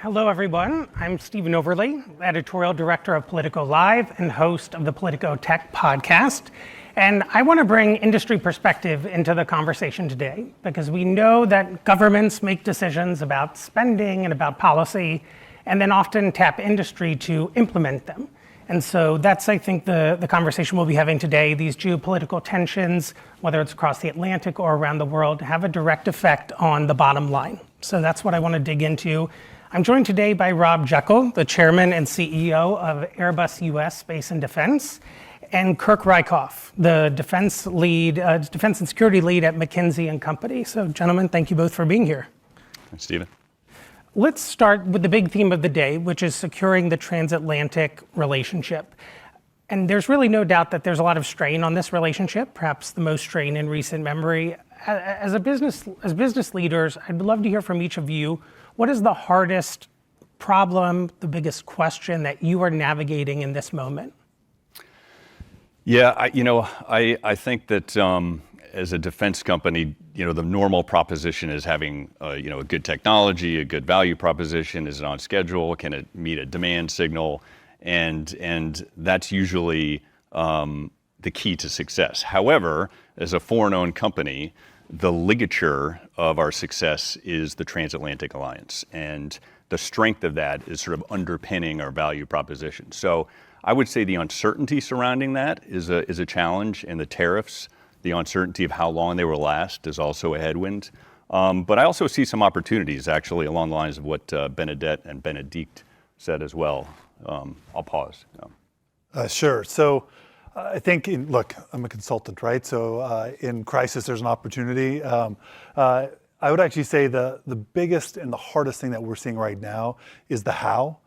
Hello, everyone. I'm Stephen Overley, editorial director of Politico Live and host of the Politico Tech podcast. And I want to bring industry perspective into the conversation today because we know that governments make decisions about spending and about policy and then often tap industry to implement them. And so that's, I think, the conversation we'll be having today. These geopolitical tensions, whether it's across the Atlantic or around the world, have a direct effect on the bottom line. So that's what I want to dig into. I'm joined today by Rob Geckle, the chairman and CEO of Airbus US Space and Defense, and Kirk Rieckhoff, the defense and security lead at McKinsey and Company. So, gentlemen, thank you both for being here. Thanks, Stephen. Let's start with the big theme of the day, which is securing the transatlantic relationship. And there's really no doubt that there's a lot of strain on this relationship, perhaps the most strain in recent memory. As business leaders, I'd love to hear from each of you. What is the hardest problem, the biggest question that you are navigating in this moment? Yeah, I think that as a defense company, the normal proposition is having a good technology, a good value proposition. Is it on schedule? Can it meet a demand signal? And that's usually the key to success. However, as a foreign-owned company, the ligature of our success is the transatlantic alliance, and the strength of that is sort of underpinning our value proposition. So I would say the uncertainty surrounding that is a challenge, and the tariffs, the uncertainty of how long they will last is also a headwind. But I also see some opportunities actually along the lines of what Benedette and Benedict said as well. I'll pause. Sure. So I think, look, I'm a consultant, right? So in crisis, there's an opportunity. I would actually say the biggest and the hardest thing that we're seeing right now is the how.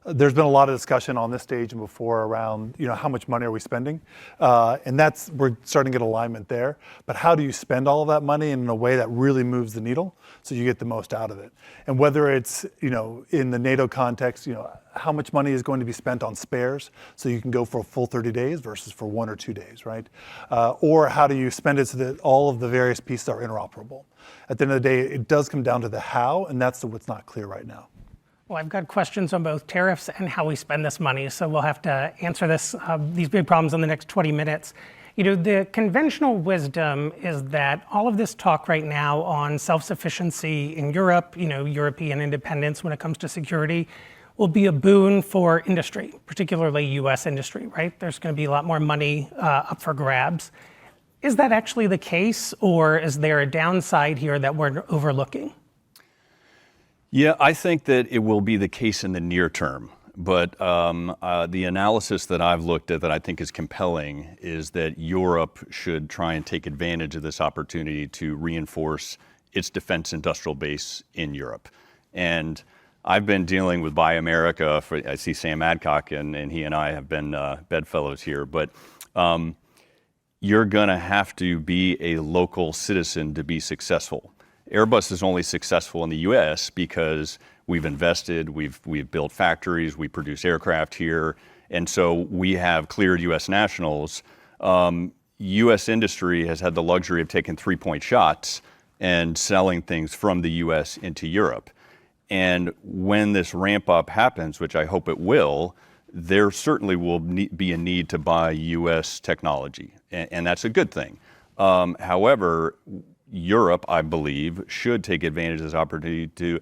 There's been a lot of discussion on this stage and before around, how much money are we spending? And we're starting to get alignment there. But how do you spend all of that money in a way that really moves the needle so you get the most out of it? And whether it's, in the NATO context, how much money is going to be spent on spares so you can go for a full 30 days versus for 1 or 2 days, right? Or how do you spend it so that all of the various pieces are interoperable? At the end of the day, it does come down to the how, and that's what's not clear right now. Well, I've got questions on both tariffs and how we spend this money, so we'll have to answer these big problems in the next 20 minutes. The conventional wisdom is that all of this talk right now on self-sufficiency in Europe, European independence when it comes to security, will be a boon for industry, particularly U.S. industry, right? There's going to be a lot more money up for grabs. Is that actually the case, or is there a downside here that we're overlooking? Yeah, I think that it will be the case in the near term. But the analysis that I've looked at that I think is compelling is that Europe should try and take advantage of this opportunity to reinforce its defense industrial base in Europe. And I've been dealing with Buy America. I see Sam Adcock, and he and I have been bedfellows here. But you're going to have to be a local citizen to be successful. Airbus is only successful in the U.S. because we've invested, we've built factories, we produce aircraft here, and so we have cleared U.S. nationals. U.S. industry has had the luxury of taking 3-point shots and selling things from the U.S. into Europe. And when this ramp up happens, which I hope it will, there certainly will be a need to buy U.S. technology, and that's a good thing. However, Europe, I believe, should take advantage of this opportunity to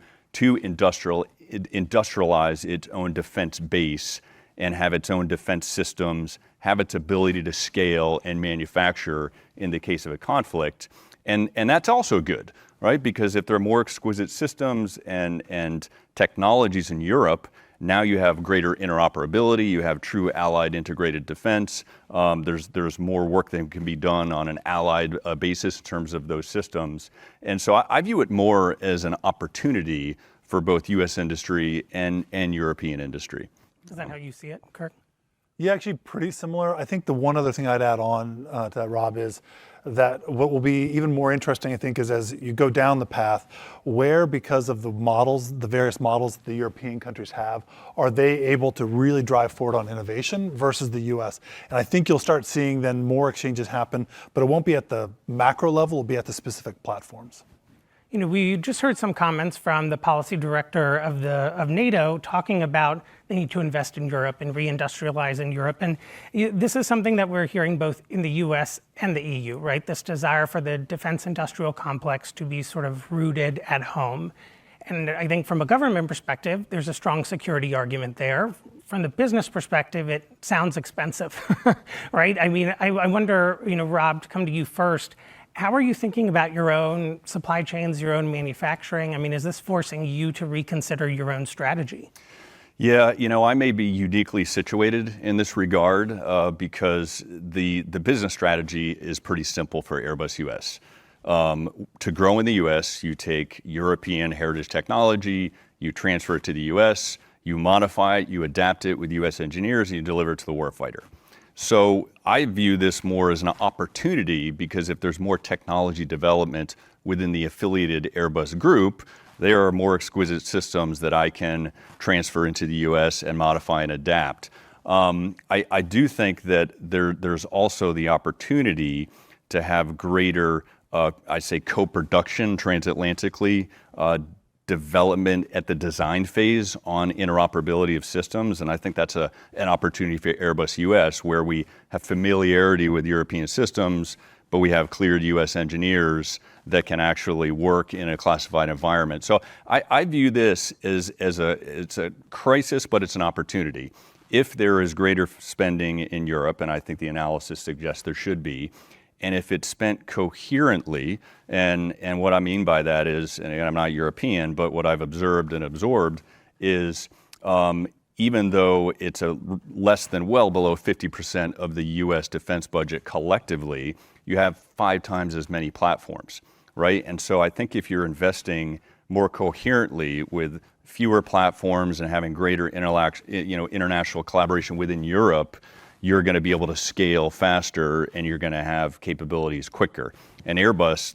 industrialize its own defense base and have its own defense systems, have its ability to scale and manufacture in the case of a conflict. And that's also good, right? Because if there are more exquisite systems and technologies in Europe, now you have greater interoperability, you have true allied integrated defense. There's more work that can be done on an allied basis in terms of those systems. And so I view it more as an opportunity for both U.S. industry and European industry. Is that how you see it, Kirk? Yeah, actually pretty similar. I think the one other thing I'd add on to that, Rob, is that what will be even more interesting, I think, is as you go down the path, where, because of the models, the various models that the European countries have, are they able to really drive forward on innovation versus the US? And I think you'll start seeing then more exchanges happen, but it won't be at the macro level, it'll be at the specific platforms. We just heard some comments from the policy director of NATO talking about the need to invest in Europe and reindustrialize in Europe. And this is something that we're hearing both in the US and the EU, right? This desire for the defense industrial complex to be sort of rooted at home. And I think from a government perspective, there's a strong security argument there. From the business perspective, it sounds expensive, right? I mean, I wonder, Rob, to come to you first, how are you thinking about your own supply chains, your own manufacturing? I mean, is this forcing you to reconsider your own strategy? Yeah, I may be uniquely situated in this regard because the business strategy is pretty simple for Airbus US. To grow in the US, you take European heritage technology, you transfer it to the US, you modify it, you adapt it with US engineers, and you deliver it to the warfighter. So I view this more as an opportunity because if there's more technology development within the affiliated Airbus group, there are more exquisite systems that I can transfer into the US and modify and adapt. I do think that there's also the opportunity to have greater, I say, co-production transatlantically, development at the design phase on interoperability of systems. And I think that's an opportunity for Airbus US, where we have familiarity with European systems, but we have cleared US engineers that can actually work in a classified environment. So I view this as it's a crisis, but it's an opportunity. If there is greater spending in Europe, and I think the analysis suggests there should be, and if it's spent coherently, and what I mean by that is, and I'm not European, but what I've observed and absorbed is even though it's less than well below 50% of the US defense budget collectively, you have 5 times as many platforms, right? And so I think if you're investing more coherently with fewer platforms and having greater international collaboration within Europe, you're going to be able to scale faster and you're going to have capabilities quicker. And Airbus,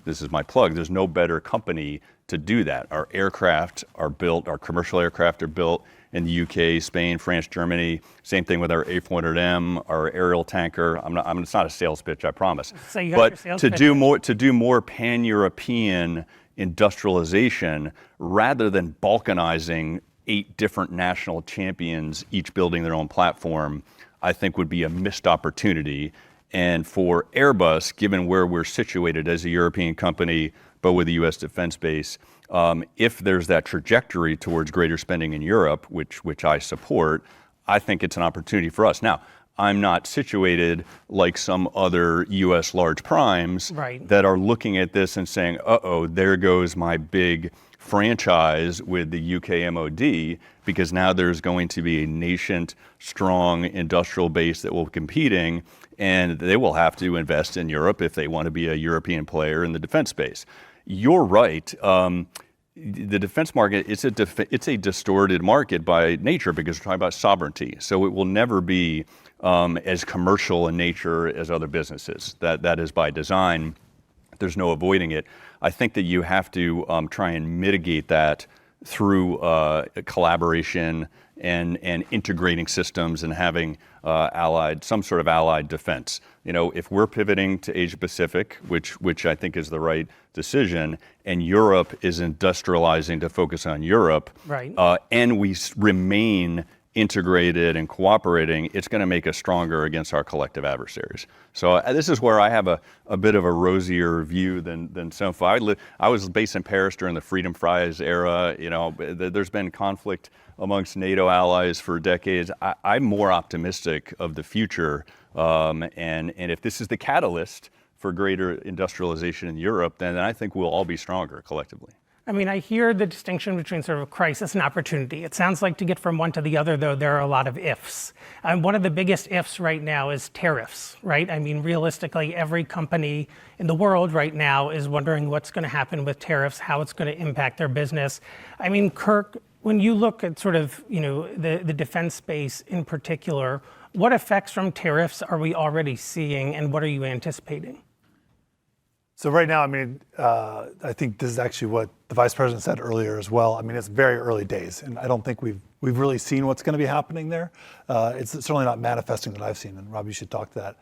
this is my plug, there's no better company to do that. Our aircraft are built, our commercial aircraft are built in the UK, Spain, France, Germany. Same thing with our A400M, our aerial tanker. It's not a sales pitch, I promise. So you got your sales pitch. To do more pan-European industrialization rather than balkanizing 8 different national champions, each building their own platform, I think would be a missed opportunity. And for Airbus, given where we're situated as a European company, but with a US defense base, if there's that trajectory towards greater spending in Europe, which I support, I think it's an opportunity for us. Now, I'm not situated like some other US large primes that are looking at this and saying, uh-oh, there goes my big franchise with the UK MOD, because now there's going to be a nascent, strong industrial base that will be competing, and they will have to invest in Europe if they want to be a European player in the defense space. You're right. The defense market, it's a distorted market by nature because we're talking about sovereignty. So it will never be as commercial in nature as other businesses. That is by design. There's no avoiding it. I think that you have to try and mitigate that through collaboration and integrating systems and having some sort of allied defense. If we're pivoting to Asia Pacific, which I think is the right decision, and Europe is industrializing to focus on Europe, and we remain integrated and cooperating, it's going to make us stronger against our collective adversaries. So this is where I have a bit of a rosier view than some. I was based in Paris during the Freedom Fries era. There's been conflict amongst NATO allies for decades. I'm more optimistic of the future, and if this is the catalyst for greater industrialization in Europe, then I think we'll all be stronger collectively. I mean, I hear the distinction between sort of crisis and opportunity. It sounds like to get from one to the other, though, there are a lot of ifs. One of the biggest ifs right now is tariffs, right? I mean, realistically, every company in the world right now is wondering what's going to happen with tariffs, how it's going to impact their business. I mean, Kirk, when you look at sort of, the defense space in particular, what effects from tariffs are we already seeing and what are you anticipating? So right now, I mean, I think this is actually what the vice president said earlier as well. I mean, it's very early days, and I don't think we've really seen what's going to be happening there. It's certainly not manifesting that I've seen, and Rob, you should talk to that.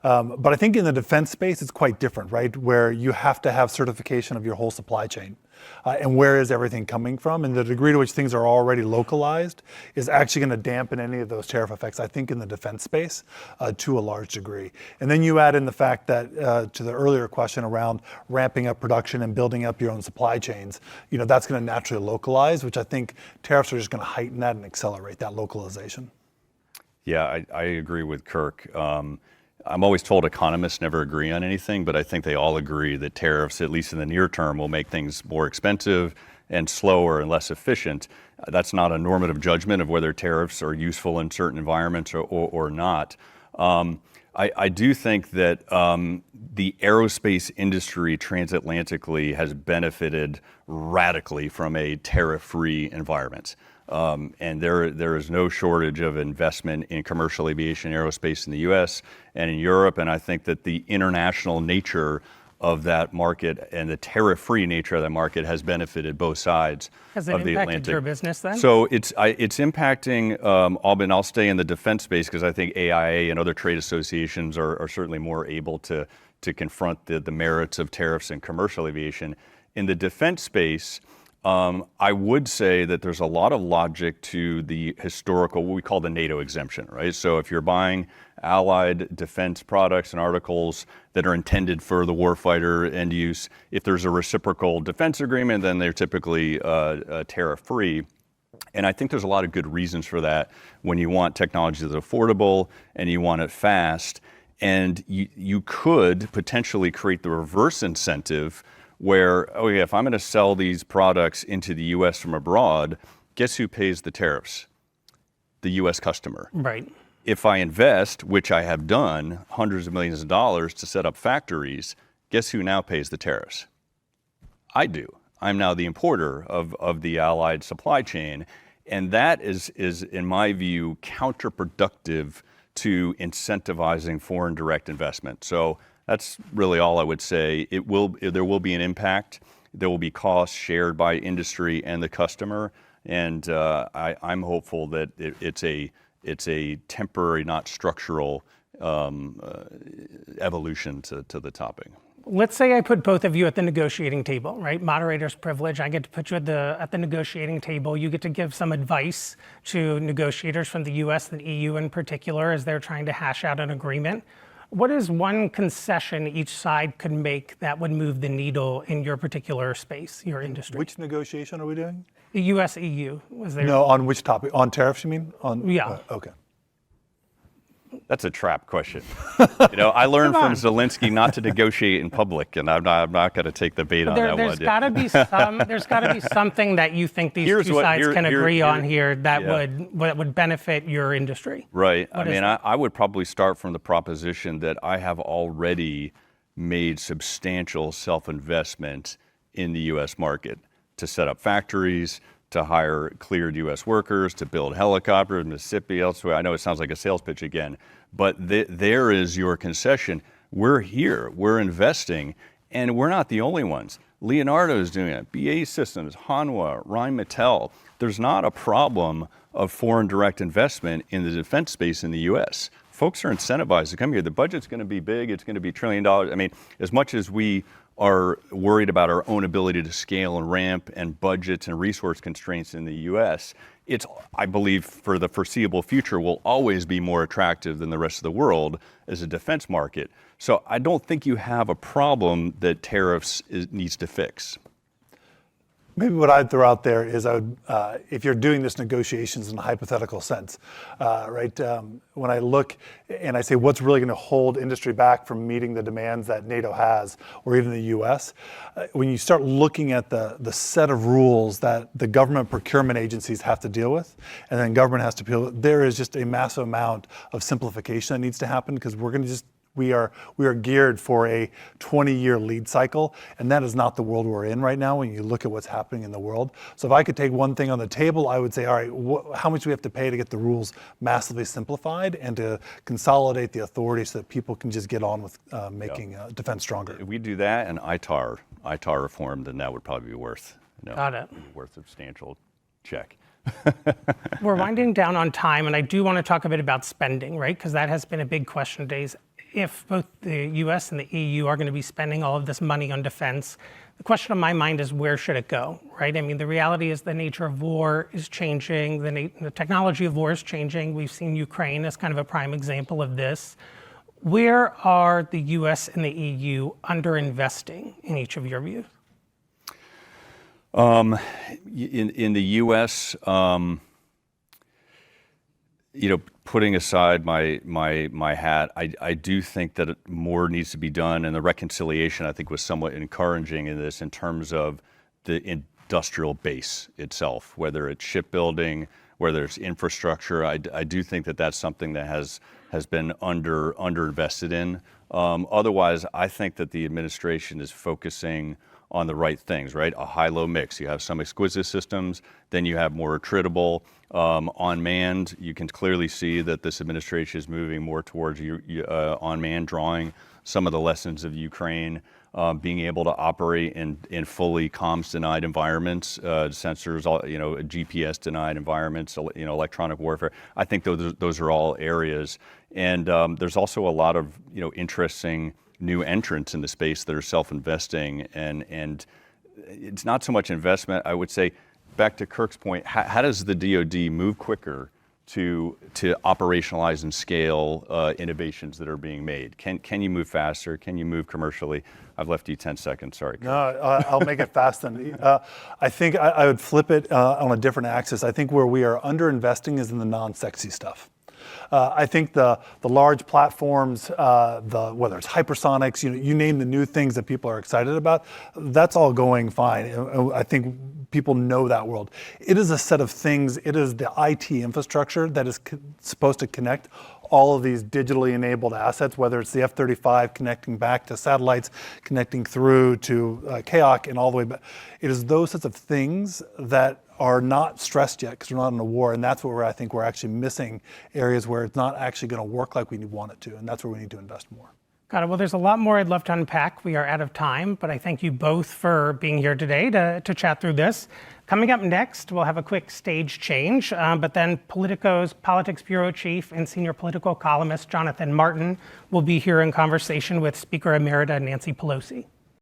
But I think in the defense space, it's quite different, right? Where you have to have certification of your whole supply chain. And where is everything coming from? And the degree to which things are already localized is actually going to dampen any of those tariff effects, I think, in the defense space to a large degree. And then you add in the fact that, to the earlier question around ramping up production and building up your own supply chains, that's going to naturally localize, which I think tariffs are just going to heighten that and accelerate that localization. Yeah, I agree with Kirk. I'm always told economists never agree on anything, but I think they all agree that tariffs, at least in the near term, will make things more expensive and slower and less efficient. That's not a normative judgment of whether tariffs are useful in certain environments or not. I do think that the aerospace industry transatlantically has benefited radically from a tariff-free environment. And there is no shortage of investment in commercial aviation aerospace in the US and in Europe. And I think that the international nature of that market and the tariff-free nature of that market has benefited both sides of the Atlantic. Has it impacted your business then? So it's impacting, I'll stay in the defense space because I think AIA and other trade associations are certainly more able to confront the merits of tariffs in commercial aviation. In the defense space, I would say that there's a lot of logic to the historical, what we call the NATO exemption, right? So if you're buying allied defense products and articles that are intended for the warfighter end use, if there's a reciprocal defense agreement, then they're typically tariff-free. And I think there's a lot of good reasons for that when you want technology that's affordable and you want it fast. And you could potentially create the reverse incentive where, oh yeah, if I'm going to sell these products into the U.S. from abroad, guess who pays the tariffs? The U.S. customer. Right. If I invest, which I have done, hundreds of millions of dollars to set up factories, guess who now pays the tariffs? I do. I'm now the importer of the allied supply chain. And that is, in my view, counterproductive to incentivizing foreign direct investment. So that's really all I would say. There will be an impact. There will be costs shared by industry and the customer. And I'm hopeful that it's a temporary, not structural evolution to the topic. Let's say I put both of you at the negotiating table, right? Moderator's privilege. I get to put you at the negotiating table. You get to give some advice to negotiators from the US and EU in particular as they're trying to hash out an agreement. What is one concession each side could make that would move the needle in your particular space, your industry? Which negotiation are we doing? The US EU was there. No, on which topic? On tariffs, you mean? Yeah. Okay. That's a trap question. I learned from Zelensky not to negotiate in public, and I'm not going to take the bait on that one. There's got to be something that you think these two sides can agree on here that would benefit your industry. Right. I would probably start from the proposition that I have already made substantial self-investment in the U.S. market to set up factories, to hire cleared U.S. workers, to build helicopters in Mississippi, elsewhere. I know it sounds like a sales pitch again, but there is your concession. We're here, we're investing, and we're not the only ones. Leonardo is doing it, BAE Systems, Hanwha, Rheinmetall. There's not a problem of foreign direct investment in the defense space in the U.S. Folks are incentivized to come here. The budget's going to be big, it's going to be $1 trillion. As much as we are worried about our own ability to scale and ramp and budgets and resource constraints in the U.S., I believe, for the foreseeable future, will always be more attractive than the rest of the world as a defense market. So I don't think you have a problem that tariffs needs to fix. Maybe what I'd throw out there is if you're doing this negotiations in a hypothetical sense, right? When I look and I say what's really going to hold industry back from meeting the demands that NATO has, or even the U.S., when you start looking at the set of rules that the government procurement agencies have to deal with, and then government has to deal with, there is just a massive amount of simplification that needs to happen because we're going to we are geared for a 20-year lead cycle, and that is not the world we're in right now when you look at what's happening in the world. So if I could take one thing on the table, I would say, all right, how much do we have to pay to get the rules massively simplified and to consolidate the authority so that people can just get on with making defense stronger? If we do that and ITAR reform, then that would probably be worth Got it. worth a substantial check. We're winding down on time, and I do want to talk a bit about spending, right? Because that has been a big question days. If both the US and the EU are going to be spending all of this money on defense, the question on my mind is where should it go, right? I mean, the reality is the nature of war is changing, the technology of war is changing. We've seen Ukraine as kind of a prime example of this. Where are the US and the EU underinvesting in each of your views? In the U.S., putting aside my hat, I do think that more needs to be done, and the reconciliation I think was somewhat encouraging in this in terms of the industrial base itself, whether it's shipbuilding, whether it's infrastructure. I do think that that's something that has been underinvested in. Otherwise, I think that the administration is focusing on the right things, right? A high-low mix. You have some exquisite systems, then you have more attritable, unmanned. You can clearly see that this administration is moving more towards unmanned, drawing some of the lessons of Ukraine, being able to operate in fully comms-denied environments, sensors, GPS-denied environments, electronic warfare. I think those are all areas. And there's also a lot of interesting new entrants in the space that are self-investing, and it's not so much investment. I would say, back to Kirk's point, how does the DoD move quicker to operationalize and scale innovations that are being made? Can you move faster? Can you move commercially? I've left you 10 seconds, sorry. No, I'll make it fast then. I think I would flip it on a different axis. I think where we are underinvesting is in the non-sexy stuff. I think the large platforms, whether it's hypersonics, you name the new things that people are excited about, that's all going fine. I think people know that world. It is a set of things, it is the IT infrastructure that is supposed to connect all of these digitally enabled assets, whether it's the F-35 connecting back to satellites, connecting through to KAOC and all the way back. It is those sorts of things that are not stressed yet because we're not in a war, and that's where I think we're actually missing areas where it's not actually going to work like we want it to, and that's where we need to invest more. Got it. Well, there's a lot more I'd love to unpack. We are out of time, but I thank you both for being here today to chat through this. Coming up next, we'll have a quick stage change, but then Politico's Politics Bureau Chief and Senior Political Columnist Jonathan Martin will be here in conversation with Speaker Emerita Nancy Pelosi.